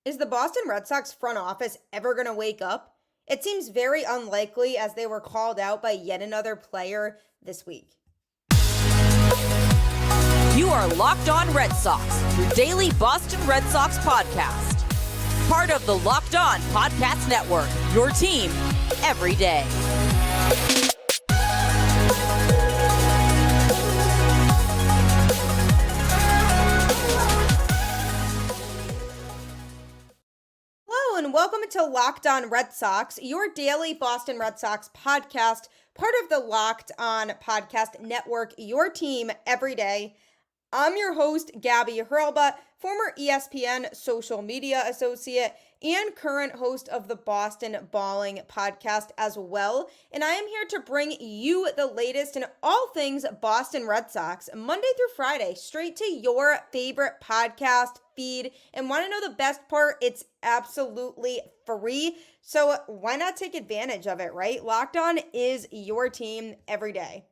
Is the Boston Red Sox front office ever going to wake up? It seems very unlikely as they were called out by yet another player this week. You are Locked On Red Sox, your daily Boston Red Sox podcast. Part of the Locked On Podcast Network, your team every day. Hello and welcome to Locked On Red Sox, your daily Boston Red Sox podcast, part of the Locked On Podcast Network, your team every day. I'm your host, Gabby Hurlbut, former ESPN social media associate and current host of the Boston Balling podcast as well. And I am here to bring you the latest in all things Boston Red Sox, Monday through Friday, straight to your favorite podcast feed. And want to know the best part? It's absolutely free. So why not take advantage of it, right? Locked On is your team every day.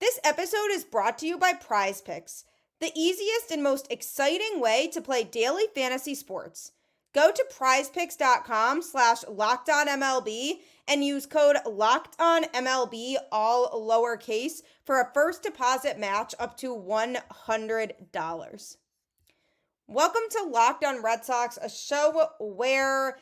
This episode is brought to you by PrizePicks, the easiest and most exciting way to play daily fantasy sports. Go to prizepicks.com/LockedOnMLB and use code LockedOnMLB, all lowercase, for a first deposit match up to $100. Welcome to Locked On Red Sox, a show where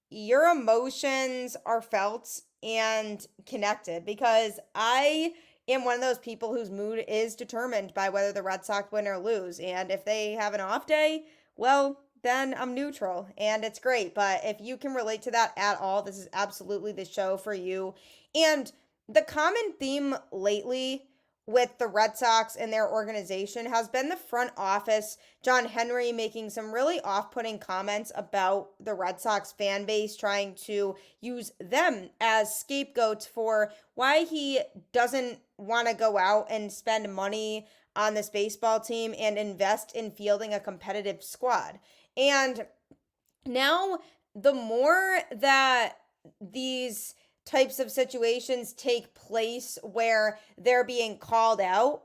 your emotions are felt and connected, because I am one of those people whose mood is determined by whether the Red Sox win or lose. And if they have an off day, well, then I'm neutral and it's great. But if you can relate to that at all, this is absolutely the show for you. And the common theme lately with the Red Sox and their organization has been the front office, John Henry making some really off-putting comments about the Red Sox fan base, trying to use them as scapegoats for why he doesn't want to go out and spend money on this baseball team and invest in fielding a competitive squad. And now the more that these types of situations take place where they're being called out,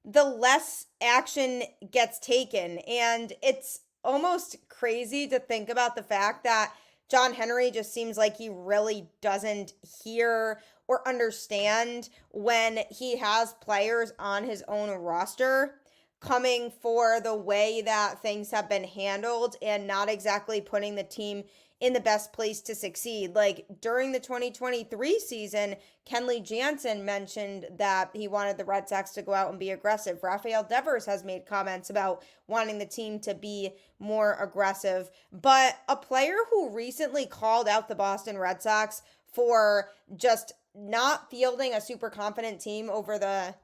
the less action gets taken. And it's almost crazy to think about the fact that John Henry just seems like he really doesn't hear or understand when he has players on his own roster coming for the way that things have been handled and not exactly putting the team in the best place to succeed. Like during the 2023 season, Kenley Jansen mentioned that he wanted the Red Sox to go out and be aggressive. Rafael Devers has made comments about wanting the team to be more aggressive. But a player who recently called out the Boston Red Sox for just not fielding a super confident team over the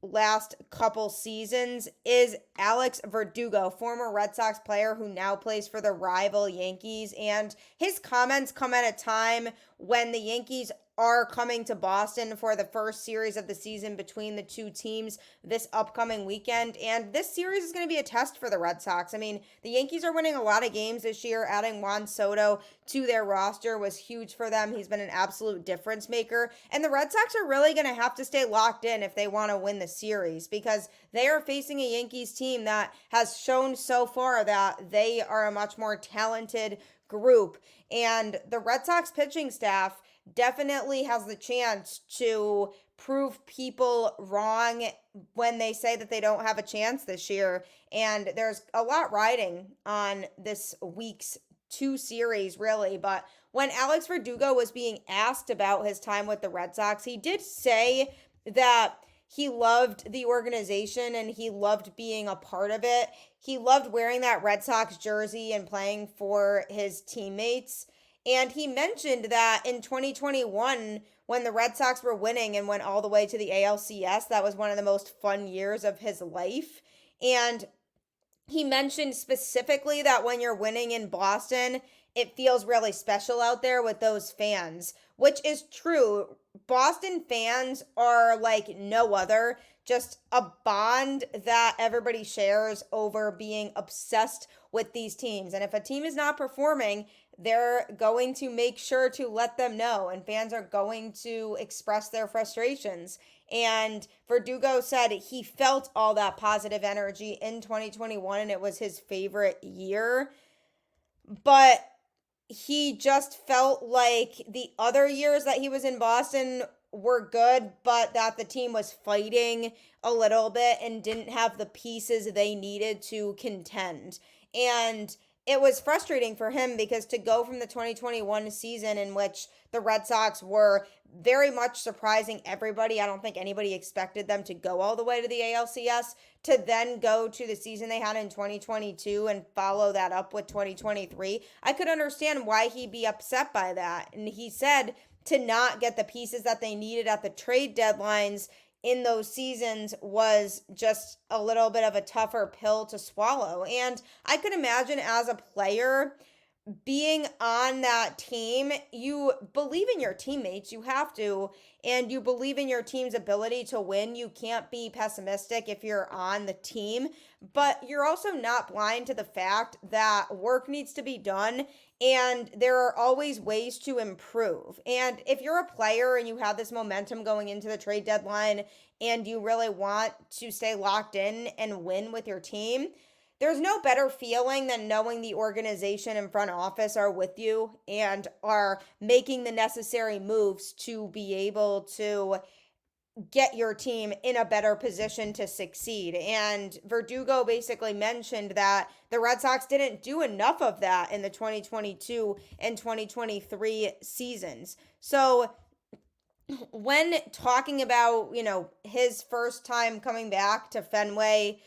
last couple seasons is Alex Verdugo, former Red Sox player who now plays for the rival Yankees. And his comments come at a time when the Yankees are coming to Boston for the first series of the season between the two teams this upcoming weekend. And this series is going to be a test for the Red Sox. I mean, the Yankees are winning a lot of games this year. Adding Juan Soto to their roster was huge for them. He's been an absolute difference maker. And the Red Sox are really going to have to stay locked in if they want to win the series, because they are facing a Yankees team that has shown so far that they are a much more talented group. And the Red Sox pitching staff definitely has the chance to prove people wrong when they say that they don't have a chance this year. And there's a lot riding on this week's two series, really. But when Alex Verdugo was being asked about his time with the Red Sox, he did say that he loved the organization and he loved being a part of it. He loved wearing that Red Sox jersey and playing for his teammates. And he mentioned that in 2021, when the Red Sox were winning and went all the way to the ALCS, that was one of the most fun years of his life. And he mentioned specifically that when you're winning in Boston, it feels really special out there with those fans, which is true. Boston fans are like no other, just a bond that everybody shares over being obsessed with these teams. And if a team is not performing, they're going to make sure to let them know, and fans are going to express their frustrations. And Verdugo said he felt all that positive energy in 2021 and it was his favorite year. but he just felt like the other years that he was in Boston were good, but that the team was fighting a little bit and didn't have the pieces they needed to contend. And it was frustrating for him because to go from the 2021 season in which the Red Sox were very much surprising everybody, I don't think anybody expected them to go all the way to the ALCS, to then go to the season they had in 2022 and follow that up with 2023. I could understand why he'd be upset by that. And he said to not get the pieces that they needed at the trade deadlines in those seasons was just a little bit of a tougher pill to swallow. And I could imagine as a player being on that team, you believe in your teammates, you have to, and you believe in your team's ability to win. You can't be pessimistic if you're on the team, but you're also not blind to the fact that work needs to be done and there are always ways to improve. And if you're a player and you have this momentum going into the trade deadline and you really want to stay locked in and win with your team, there's no better feeling than knowing the organization and front office are with you and are making the necessary moves to be able to get your team in a better position to succeed. And Verdugo basically mentioned that the Red Sox didn't do enough of that in the 2022 and 2023 seasons. So when talking about, his first time coming back to Fenway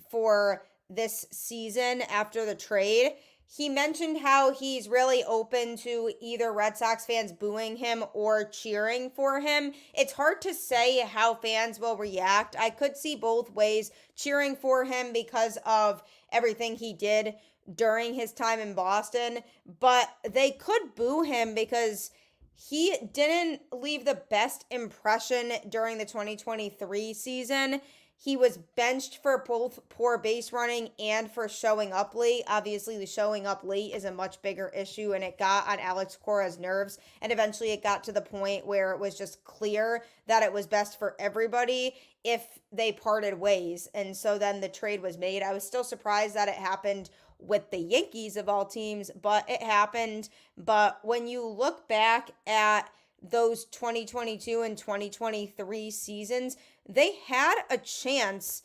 for this season after the trade, he mentioned how he's really open to either Red Sox fans booing him or cheering for him. It's hard to say how fans will react. I could see both ways, cheering for him because of everything he did during his time in Boston, but they could boo him because he didn't leave the best impression during the 2023 season. He was benched for both poor base running and for showing up late. Obviously, the showing up late is a much bigger issue, and it got on Alex Cora's nerves. And eventually it got to the point where it was just clear that it was best for everybody if they parted ways. And so then the trade was made. I was still surprised that it happened with the Yankees of all teams, but it happened. But when you look back at those 2022 and 2023 seasons, they had a chance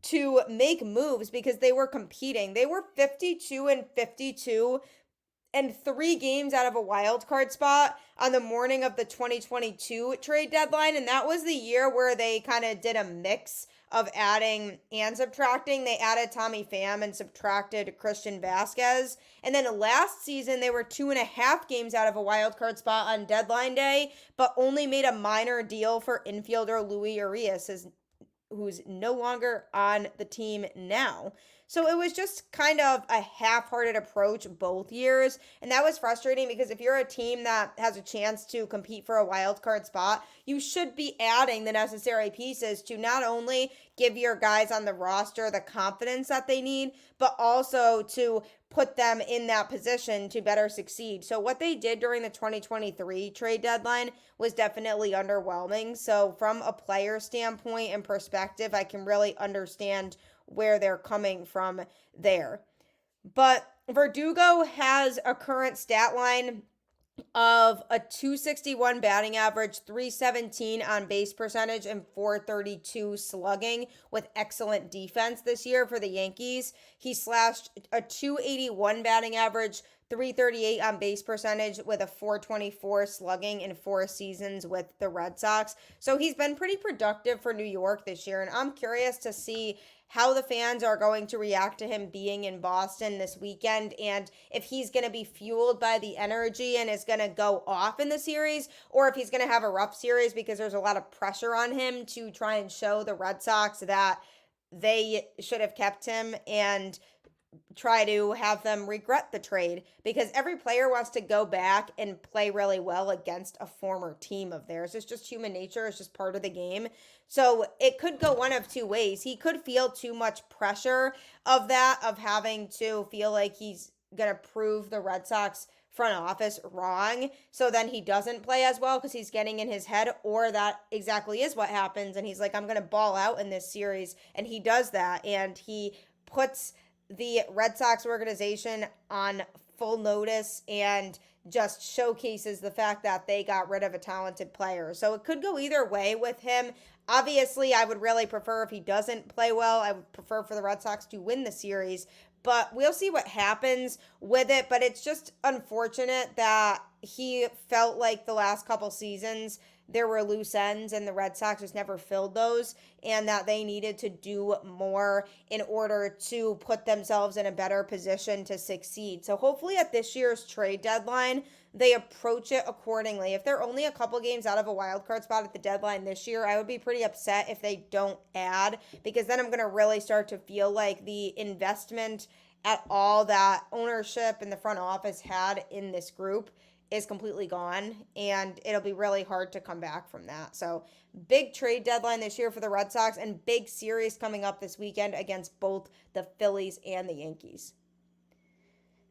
to make moves because they were competing. They were 52-52 and 3 games out of a wild card spot on the morning of the 2022 trade deadline. And that was the year where they kind of did a mix of adding and subtracting. They added Tommy Pham and subtracted Christian Vasquez. And then last season, they were 2.5 games out of a wild card spot on deadline day, but only made a minor deal for infielder Luis Urias, who's no longer on the team now. So it was just kind of a half-hearted approach both years. And that was frustrating because if you're a team that has a chance to compete for a wild card spot, you should be adding the necessary pieces to not only give your guys on the roster the confidence that they need, but also to put them in that position to better succeed. So what they did during the 2023 trade deadline was definitely underwhelming. So from a player standpoint and perspective, I can really understand where they're coming from there. But Verdugo has a current stat line of a 261 batting average, 317 on base percentage, and 432 slugging with excellent defense this year for the Yankees. He slashed a 281 batting average, 338 on base percentage with a 424 slugging in 4 seasons with the Red Sox. So he's been pretty productive for New York this year, and I'm curious to see how the fans are going to react to him being in Boston this weekend, and if he's going to be fueled by the energy and is going to go off in the series, or if he's going to have a rough series because there's a lot of pressure on him to try and show the Red Sox that they should have kept him and try to have them regret the trade, because every player wants to go back and play really well against a former team of theirs. It's just human nature. It's just part of the game. So it could go one of two ways. He could feel too much pressure of that, of having to feel like he's going to prove the Red Sox front office wrong, so then he doesn't play as well because he's getting in his head, or that exactly is what happens and he's like, I'm going to ball out in this series, and he does that, and he puts the Red Sox organization on full notice and just showcases the fact that they got rid of a talented player. So it could go either way with him. Obviously, I would really prefer if he doesn't play well. I would prefer for the Red Sox to win the series, but we'll see what happens with it. But it's just unfortunate that he felt like the last couple seasons there were loose ends and the Red Sox just never filled those, and that they needed to do more in order to put themselves in a better position to succeed. So hopefully at this year's trade deadline, they approach it accordingly. If they're only a couple games out of a wild card spot at the deadline this year, I would be pretty upset if they don't add, because then I'm going to really start to feel like the investment at all that ownership and the front office had in this group is completely gone, and it'll be really hard to come back from that. So big trade deadline this year for the Red Sox, and big series coming up this weekend against both the Phillies and the Yankees.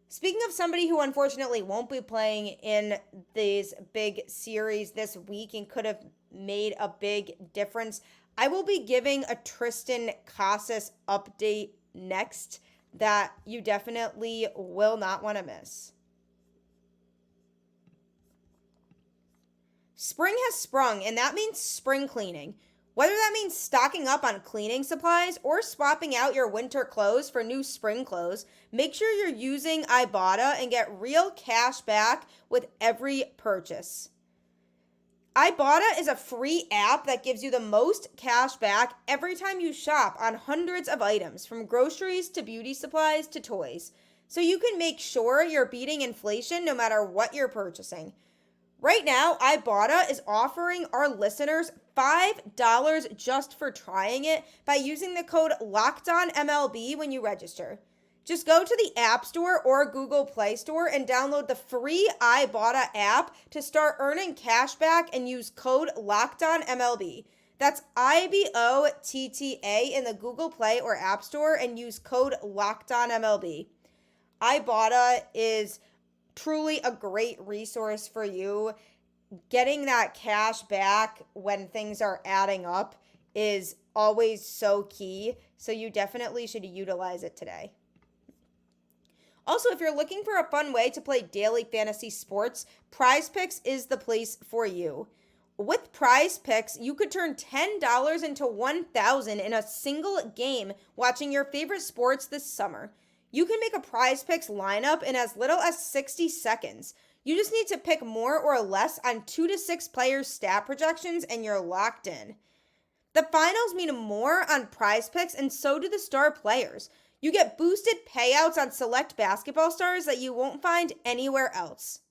Speaking of somebody who unfortunately won't be playing in these big series this week and could have made a big difference, I will be giving a Triston Casas update next that you definitely will not want to miss. Spring has sprung, and that means spring cleaning. Whether that means stocking up on cleaning supplies or swapping out your winter clothes for new spring clothes, make sure you're using Ibotta and get real cash back with every purchase. Ibotta is a free app that gives you the most cash back every time you shop on hundreds of items, from groceries to beauty supplies to toys. So you can make sure you're beating inflation no matter what you're purchasing. Right now, Ibotta is offering our listeners $5 just for trying it by using the code LOCKEDONMLB when you register. Just go to the App Store or Google Play Store and download the free Ibotta app to start earning cash back and use code LOCKEDONMLB. That's IBOTTA in the Google Play or App Store and use code LOCKEDONMLB. Ibotta is truly a great resource for you. Getting that cash back when things are adding up is always so key, so you definitely should utilize it today. Also, if you're looking for a fun way to play daily fantasy sports, PrizePicks is the place for you. With PrizePicks, you could turn $10 into $1,000 in a single game watching your favorite sports this summer. You can make a PrizePicks lineup in as little as 60 seconds. You just need to pick more or less on 2 to 6 players' stat projections and you're locked in. The finals mean more on PrizePicks, and so do the star players. You get boosted payouts on select basketball stars that you won't find anywhere else.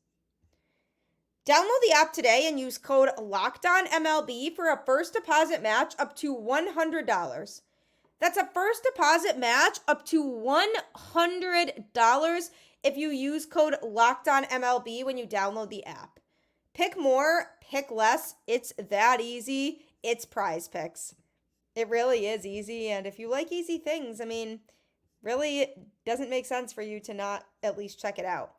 Download the app today and use code LOCKEDONMLB for a first deposit match up to $100. That's a first deposit match up to $100 if you use code LOCKEDONMLB when you download the app. Pick more, pick less. It's that easy. It's PrizePicks. It really is easy, and if you like easy things, really it doesn't make sense for you to not at least check it out.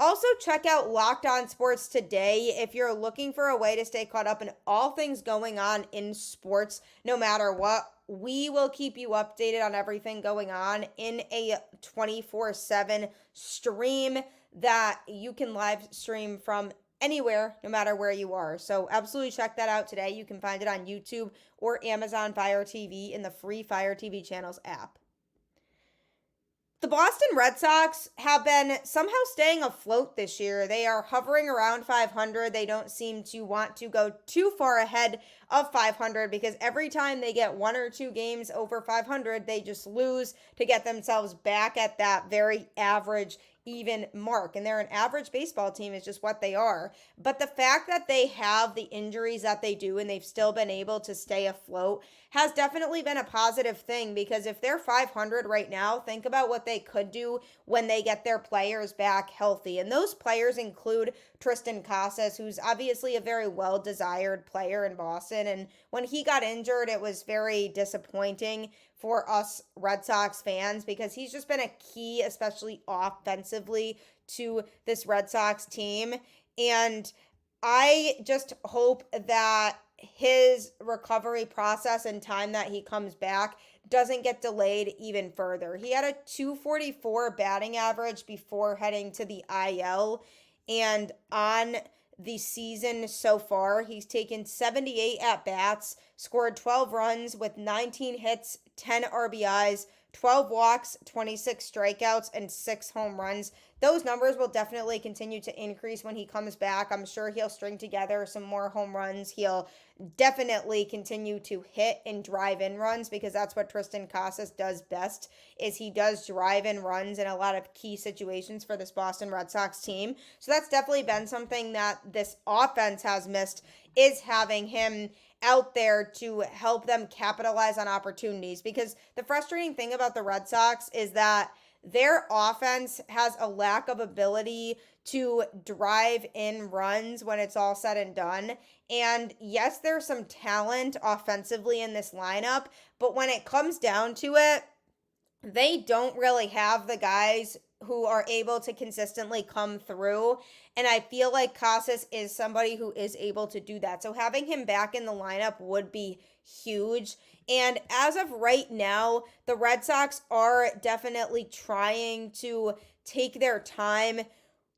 Also, check out Locked On Sports Today if you're looking for a way to stay caught up in all things going on in sports, no matter what. We will keep you updated on everything going on in a 24/7 stream that you can live stream from anywhere, no matter where you are. So absolutely check that out today. You can find it on YouTube or Amazon Fire TV in the free Fire TV channels app. The Boston Red Sox have been somehow staying afloat this year. They are hovering around 500. They don't seem to want to go too far ahead of 500 because every time they get 1 or 2 games over 500, they just lose to get themselves back at that very average, even mark. And they're an average baseball team, is just what they are. But the fact that they have the injuries that they do and they've still been able to stay afloat has definitely been a positive thing, because if they're 500 right now, think about what they could do when they get their players back healthy. And those players include Triston Casas, who's obviously a very well-desired player in Boston. And when he got injured, it was very disappointing for us Red Sox fans, because he's just been a key, especially offensively, to this Red Sox team. And I just hope that his recovery process and time that he comes back doesn't get delayed even further. He had a 244 batting average before heading to the IL, and on the season so far, he's taken 78 at bats, scored 12 runs with 19 hits, 10 RBIs, 12 walks, 26 strikeouts, and 6 home runs. Those numbers will definitely continue to increase when he comes back. I'm sure he'll string together some more home runs. He'll definitely continue to hit and drive in runs, because that's what Triston Casas does best, is he does drive in runs in a lot of key situations for this Boston Red Sox team. So that's definitely been something that this offense has missed, is having him out there to help them capitalize on opportunities. Because the frustrating thing about the Red Sox is that their offense has a lack of ability to drive in runs when it's all said and done. And yes, there's some talent offensively in this lineup, but when it comes down to it, they don't really have the guys who are able to consistently come through. And I feel like Casas is somebody who is able to do that. So having him back in the lineup would be huge. And as of right now, the Red Sox are definitely trying to take their time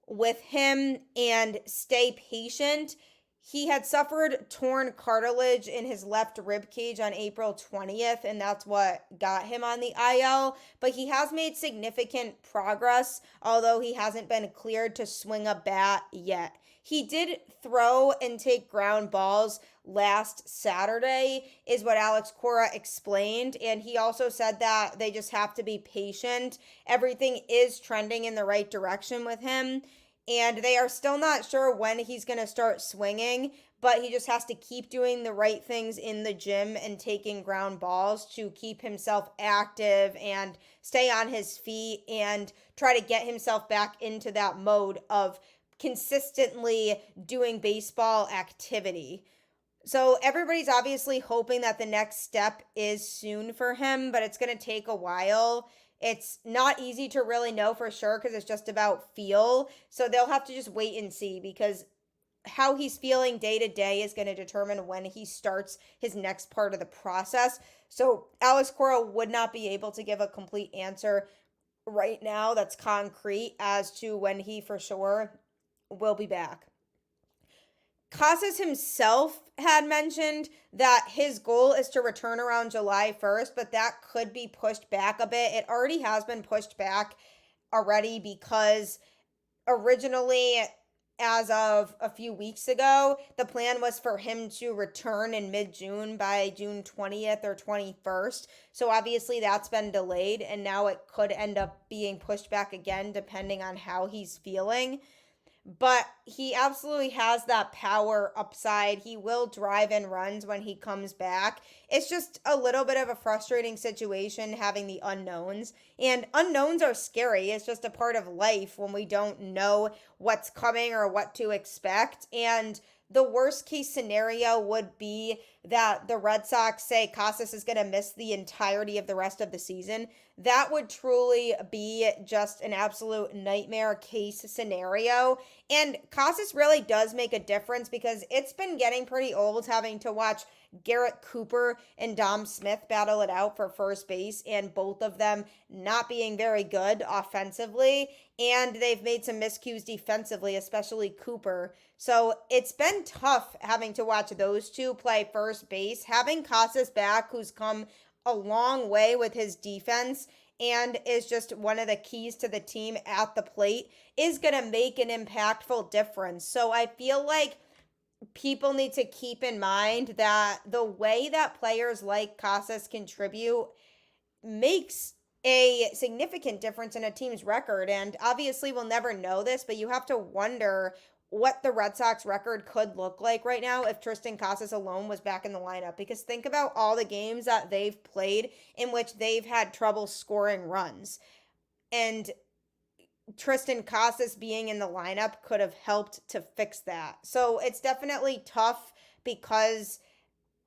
with him and stay patient. He had suffered torn cartilage in his left rib cage on April 20th, and that's what got him on the IL. But he has made significant progress, although he hasn't been cleared to swing a bat yet. He did throw and take ground balls last Saturday, is what Alex Cora explained. And he also said that they just have to be patient. Everything is trending in the right direction with him. And they are still not sure when he's going to start swinging, but he just has to keep doing the right things in the gym and taking ground balls to keep himself active and stay on his feet and try to get himself back into that mode of consistently doing baseball activity. So everybody's obviously hoping that the next step is soon for him, but it's going to take a while. It's not easy to really know for sure because it's just about feel. So they'll have to just wait and see, because how he's feeling day to day is going to determine when he starts his next part of the process. So Alex Cora would not be able to give a complete answer right now that's concrete as to when he for sure will be back. Casas himself had mentioned that his goal is to return around July 1st, but that could be pushed back a bit. It already has been pushed back already, because originally, as of a few weeks ago, the plan was for him to return in mid-June by June 20th or 21st. So obviously that's been delayed, and now it could end up being pushed back again depending on how he's feeling. But he absolutely has that power upside. He will drive in runs when he comes back. It's just a little bit of a frustrating situation having the unknowns. And unknowns are scary. It's just a part of life when we don't know what's coming or what to expect. And the worst case scenario would be that the Red Sox say Casas is going to miss the entirety of the rest of the season. That would truly be just an absolute nightmare case scenario. And Casas really does make a difference, because it's been getting pretty old having to watch Garrett Cooper and Dom Smith battle it out for first base, and both of them not being very good offensively. And they've made some miscues defensively, especially Cooper. So it's been tough having to watch those two play first base. Having Casas back, who's come a long way with his defense and is just one of the keys to the team at the plate, is going to make an impactful difference. So I feel like people need to keep in mind that the way that players like Casas contribute makes a significant difference in a team's record. And obviously we'll never know this, but you have to wonder what the Red Sox record could look like right now if Triston Casas alone was back in the lineup. Because think about all the games that they've played in which they've had trouble scoring runs. And Triston Casas being in the lineup could have helped to fix that. So it's definitely tough because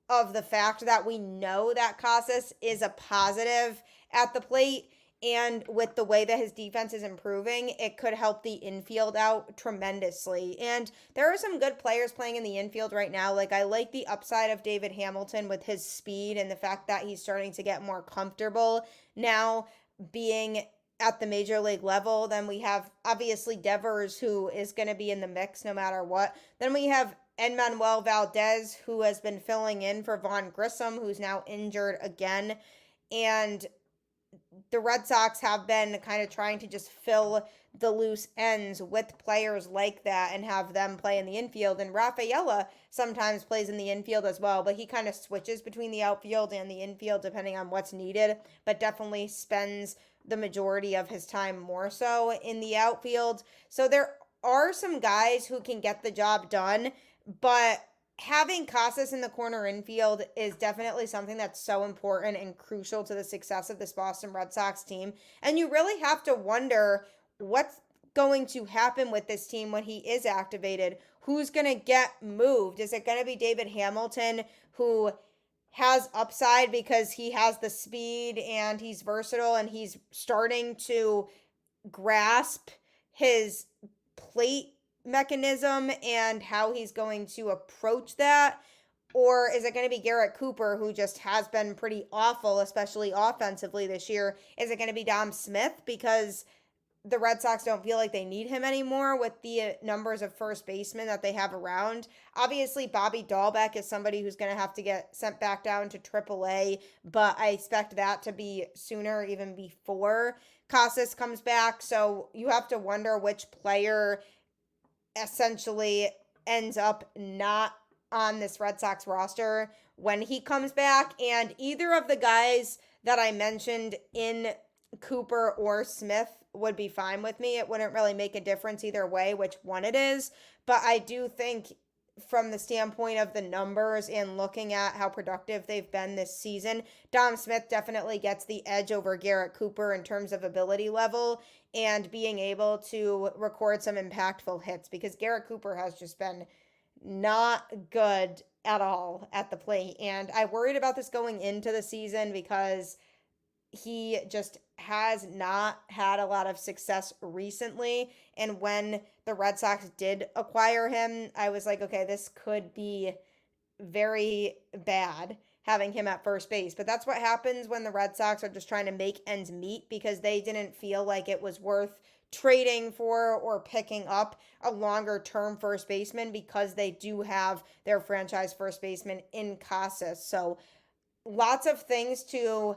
of the fact that we know that Casas is a positive at the plate. And with the way that his defense is improving, it could help the infield out tremendously. And there are some good players playing in the infield right now. Like, I like the upside of David Hamilton with his speed and the fact that he's starting to get more comfortable now being at the major league level. Then we have obviously Devers, who is going to be in the mix no matter what. Then we have Enmanuel Valdez, who has been filling in for Vaughn Grissom, who's now injured again. And the Red Sox have been kind of trying to just fill the loose ends with players like that and have them play in the infield. And Rafaela sometimes plays in the infield as well, but he kind of switches between the outfield and the infield depending on what's needed, but definitely spends the majority of his time more so in the outfield. So there are some guys who can get the job done, but having Casas in the corner infield is definitely something that's so important and crucial to the success of this Boston Red Sox team. And you really have to wonder what's going to happen with this team when he is activated. Who's going to get moved? Is it going to be David Hamilton, who has upside because he has the speed and he's versatile and he's starting to grasp his plate mechanism and how he's going to approach that? Or is it going to be Garrett Cooper, who just has been pretty awful, especially offensively this year? Is it going to be Dom Smith because the Red Sox don't feel like they need him anymore with the numbers of first basemen that they have around? Obviously, Bobby Dahlbeck is somebody who's going to have to get sent back down to AAA, but I expect that to be sooner, even before Casas comes back. So you have to wonder which player essentially ends up not on this Red Sox roster when he comes back. And either of the guys that I mentioned in Cooper or Smith would be fine with me. It wouldn't really make a difference either way which one it is. But I do think from the standpoint of the numbers and looking at how productive they've been this season, Dom Smith definitely gets the edge over Garrett Cooper in terms of ability level and being able to record some impactful hits, because Garrett Cooper has just been not good at all at the plate. And I worried about this going into the season because he just has not had a lot of success recently. And when the Red Sox did acquire him, I was like, okay, this could be very bad having him at first base. But that's what happens when the Red Sox are just trying to make ends meet, because they didn't feel like it was worth trading for or picking up a longer term first baseman, because they do have their franchise first baseman in Casas. So lots of things to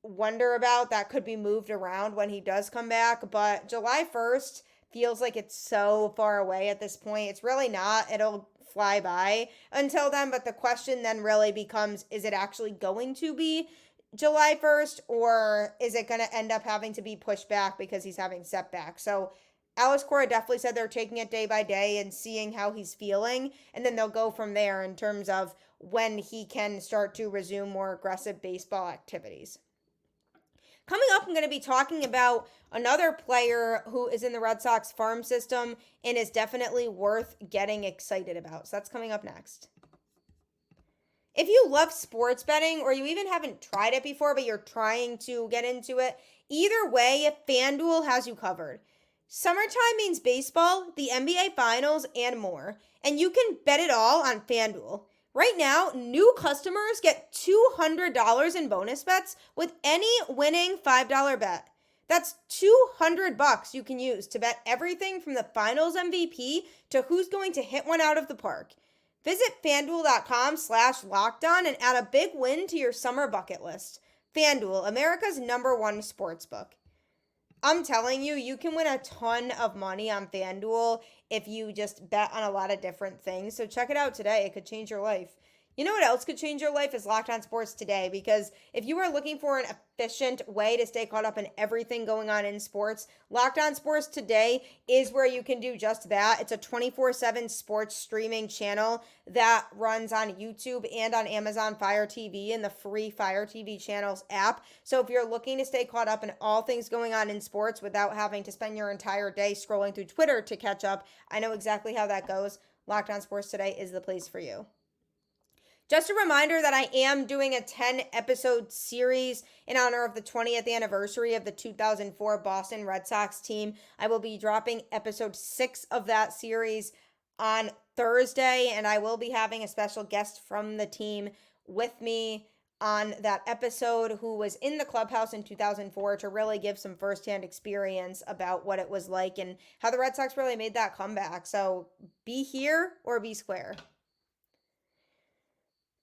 wonder about that could be moved around when he does come back. But July 1st feels like it's so far away at this point. It's really not. It'll fly by until then. But the question then really becomes, is it actually going to be July 1st, or is it going to end up having to be pushed back because he's having setbacks? So Alex Cora definitely said they're taking it day by day and seeing how he's feeling, and then they'll go from there in terms of when he can start to resume more aggressive baseball activities. Coming up, I'm going to be talking about another player who is in the Red Sox farm system and is definitely worth getting excited about. So that's coming up next. If you love sports betting, or you even haven't tried it before, but you're trying to get into it, either way, FanDuel has you covered. Summertime means baseball, the NBA Finals, and more. And you can bet it all on FanDuel. Right now, new customers get $200 in bonus bets with any winning $5 bet. That's $200 you can use to bet everything from the Finals MVP to who's going to hit one out of the park. Visit FanDuel.com/lockedon and add a big win to your summer bucket list. FanDuel, America's #1 sportsbook. I'm telling you, you can win a ton of money on FanDuel if you just bet on a lot of different things. So check it out today. It could change your life. You know what else could change your life is Locked On Sports Today, because if you are looking for an efficient way to stay caught up in everything going on in sports, Locked On Sports Today is where you can do just that. It's a 24/7 sports streaming channel that runs on YouTube and on Amazon Fire TV and the free Fire TV channels app. So if you're looking to stay caught up in all things going on in sports without having to spend your entire day scrolling through Twitter to catch up, I know exactly how that goes. Locked On Sports Today is the place for you. Just a reminder that I am doing a 10-episode series in honor of the 20th anniversary of the 2004 Boston Red Sox team. I will be dropping episode 6 of that series on Thursday, and I will be having a special guest from the team with me on that episode who was in the clubhouse in 2004 to really give some firsthand experience about what it was like and how the Red Sox really made that comeback. So be here or be square.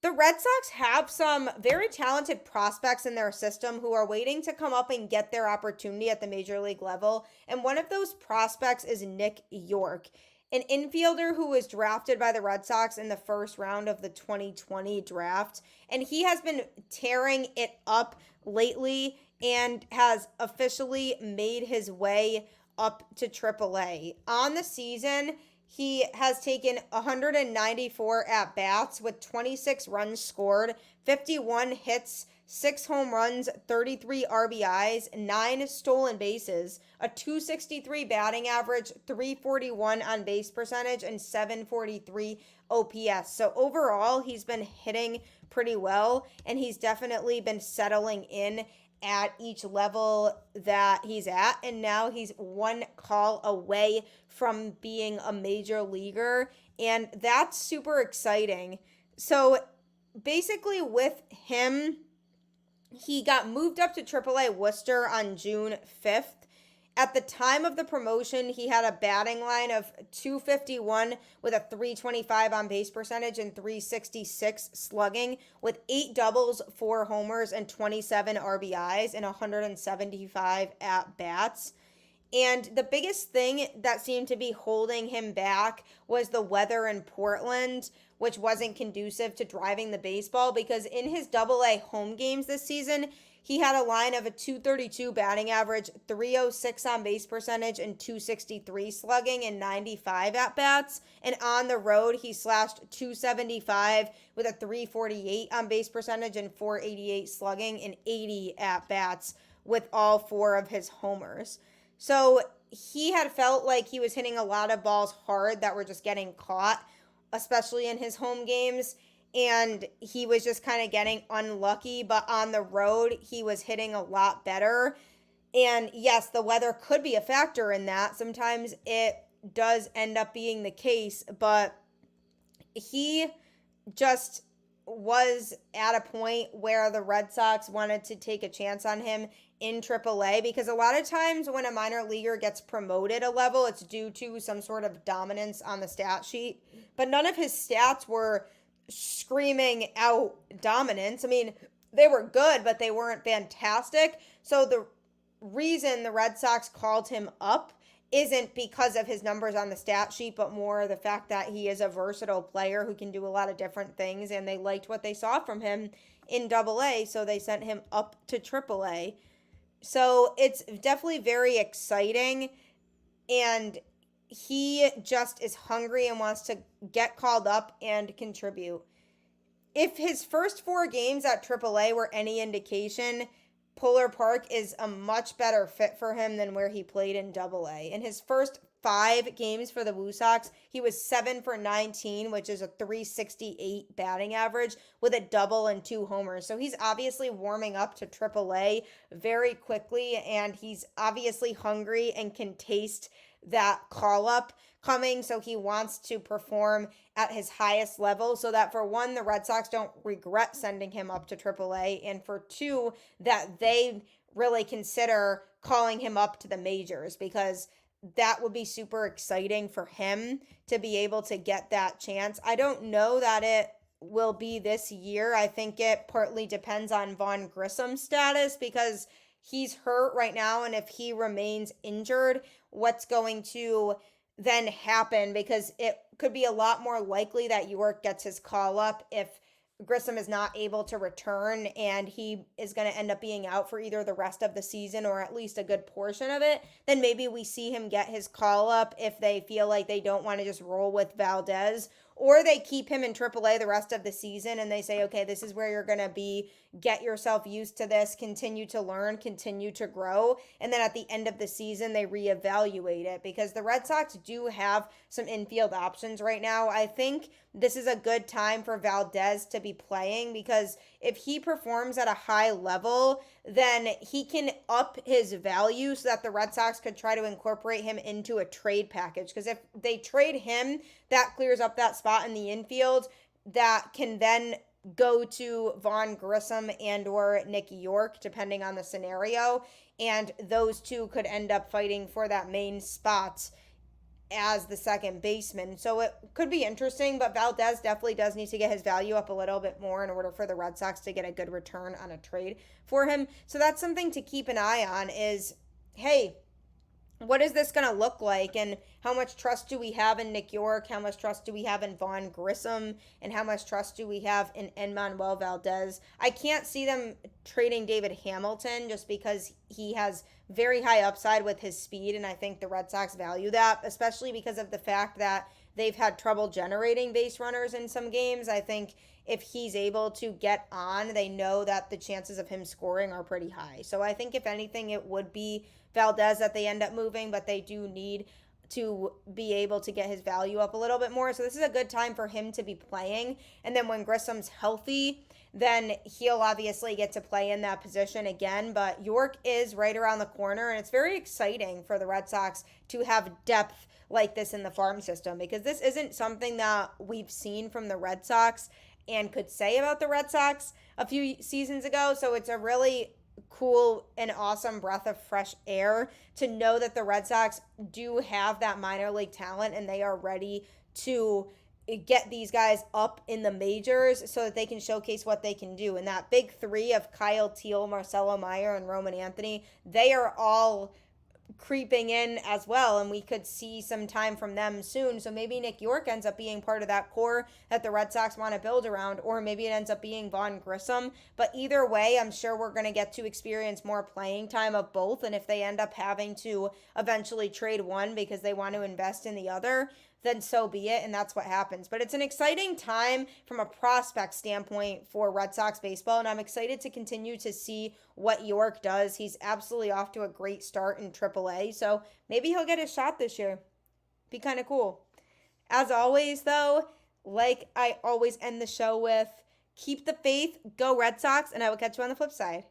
The Red Sox have some very talented prospects in their system who are waiting to come up and get their opportunity at the major league level. And one of those prospects is Nick Yorke, an infielder who was drafted by the Red Sox in the first round of the 2020 draft. And he has been tearing it up lately and has officially made his way up to AAA. On the season, he has taken 194 at-bats with 26 runs scored, 51 hits, 6 home runs, 33 RBIs, 9 stolen bases, a 263 batting average, 341 on base percentage, and 743 OPS. So overall, he's been hitting pretty well, and he's definitely been settling in at each level that he's at, and now he's one call away from being a major leaguer, and that's super exciting. So basically with him, he got moved up to AAA Worcester on June 5th. At the time of the promotion, he had a batting line of .251 with a .325 on base percentage and .366 slugging with 8 doubles, 4 homers, and 27 RBIs in 175 at-bats. And the biggest thing that seemed to be holding him back was the weather in Portland, which wasn't conducive to driving the baseball, because in his AA home games this season, he had a line of a .232 batting average, .306 on base percentage, and .263 slugging and 95 at-bats. And on the road, he slashed .275 with a .348 on base percentage and .488 slugging and 80 at-bats with all 4 of his homers. So he had felt like he was hitting a lot of balls hard that were just getting caught, especially in his home games. And he was just kind of getting unlucky, but on the road, he was hitting a lot better. And yes, the weather could be a factor in that. Sometimes it does end up being the case, but he just was at a point where the Red Sox wanted to take a chance on him in AAA, because a lot of times when a minor leaguer gets promoted a level, it's due to some sort of dominance on the stat sheet. But none of his stats were screaming out dominance. I mean, they were good, but they weren't fantastic. So the reason the Red Sox called him up isn't because of his numbers on the stat sheet, but more the fact that he is a versatile player who can do a lot of different things, and they liked what they saw from him in AA, so they sent him up to AAA. So it's definitely very exciting, and he just is hungry and wants to get called up and contribute. If his first 4 games at AAA were any indication, Polar Park is a much better fit for him than where he played in AA. In his first 5 games for the Woo Sox, he was 7 for 19, which is a .368 batting average with a double and 2 homers. So he's obviously warming up to AAA very quickly, and he's obviously hungry and can taste that call up coming, so he wants to perform at his highest level so that, for one, the Red Sox don't regret sending him up to AAA, and for 2, that they really consider calling him up to the majors, because that would be super exciting for him to be able to get that chance. I don't know that it will be this year. I think it partly depends on Vaughn Grissom's status, because he's hurt right now, and if he remains injured, what's going to then happen, because it could be a lot more likely that Yorke gets his call up if Grissom is not able to return, and he is going to end up being out for either the rest of the season or at least a good portion of it. Then maybe we see him get his call up if they feel like they don't want to just roll with Valdez, or they keep him in AAA the rest of the season and they say, okay, this is where you're going to be. Get yourself used to this, continue to learn, continue to grow. And then at the end of the season, they reevaluate it because the Red Sox do have some infield options right now. I think this is a good time for Valdez to be playing because if he performs at a high level, then he can up his value so that the Red Sox could try to incorporate him into a trade package. Because if they trade him, that clears up that spot in the infield that can then go to Vaughn Grissom and or Nick Yorke, depending on the scenario. And those two could end up fighting for that main spot as the second baseman. So it could be interesting, but Valdez definitely does need to get his value up a little bit more in order for the Red Sox to get a good return on a trade for him. So that's something to keep an eye on is, hey, what is this going to look like? And how much trust do we have in Nick Yorke? How much trust do we have in Vaughn Grissom? And how much trust do we have in Enmanuel Valdez? I can't see them trading David Hamilton just because he has very high upside with his speed. And I think the Red Sox value that, especially because of the fact that they've had trouble generating base runners in some games. I think if he's able to get on, they know that the chances of him scoring are pretty high. So I think if anything, it would be Valdez that they end up moving, but they do need to be able to get his value up a little bit more. So this is a good time for him to be playing. And then when Grissom's healthy, then he'll obviously get to play in that position again. But Yorke is right around the corner, and it's very exciting for the Red Sox to have depth like this in the farm system because this isn't something that we've seen from the Red Sox and could say about the Red Sox a few seasons ago. So it's a really cool and awesome breath of fresh air to know that the Red Sox do have that minor league talent and they are ready to get these guys up in the majors so that they can showcase what they can do. And that big three of Kyle Teal, Marcelo Meyer, and Roman Anthony, they are all creeping in as well, and we could see some time from them soon. So maybe Nick Yorke ends up being part of that core that the Red Sox want to build around, or maybe it ends up being Vaughn Grissom. But either way, I'm sure we're going to get to experience more playing time of both, and if they end up having to eventually trade one because they want to invest in the other, then so be it, and that's what happens. But it's an exciting time from a prospect standpoint for Red Sox baseball, and I'm excited to continue to see what Yorke does. He's absolutely off to a great start in AAA, so maybe he'll get his shot this year. Be kind of cool. As always, though, like I always end the show with, keep the faith, go Red Sox, and I will catch you on the flip side.